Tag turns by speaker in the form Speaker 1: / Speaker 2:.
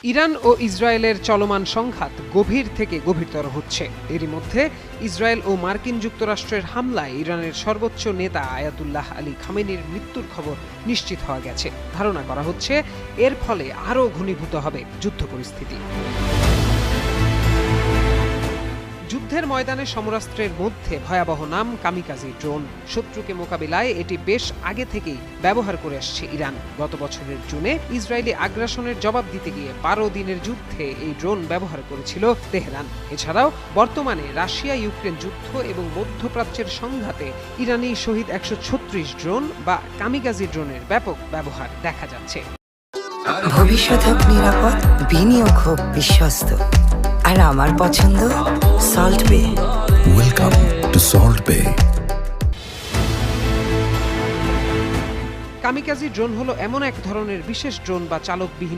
Speaker 1: Iran ও ইসরায়েলের চলমান সংঘাত গভীর থেকে গভীরতর হচ্ছে। এরই মধ্যে ইসরায়েল ও মার্কিন যুক্তরাষ্ট্রের হামলায় ইরানের সর্বোচ্চ নেতা আয়াতুল্লাহ আলী খামেনির মৃত্যুর খবর নিশ্চিত হওয়া গেছে। ধারণা করা হচ্ছে এর ফলে আরও ঘনীভূত হবে যুদ্ধ পরিস্থিতি। যুদ্ধের ময়দানে সমরাস্ত্রের মধ্যে ভয়াবহ নাম কামিকাজি ড্রোন। শত্রুকে মোকাবিলায় এটি বেশ আগে থেকেই ব্যবহার করে আসছে ইরান। গত বছরের জুনে ইসরায়েলি আগ্রাসনের জবাব দিতে গিয়ে 12 দিনের যুদ্ধে এই ড্রোন ব্যবহার করেছিল তেহরান। এছাড়াও বর্তমানে রাশিয়া ইউক্রেন যুদ্ধ এবং মধ্যপ্রাচ্যের সংঘাতে ইরানি শহীদ 136 ড্রোন বা কামিকাজি ড্রোনের ব্যাপক ব্যবহার দেখা যাচ্ছে।
Speaker 2: ভবিষ্যৎ হোক নিরাপদ, বিনিয়োগ হোক বিশ্বস্ত, আর আমার পছন্দ সল্ট বে।
Speaker 3: ওয়েলকাম টু সল্ট বে।
Speaker 1: কামিকাজি ড্রোন হলো এমন এক ধরনের বিশেষ ড্রোন বা চালকবিহীন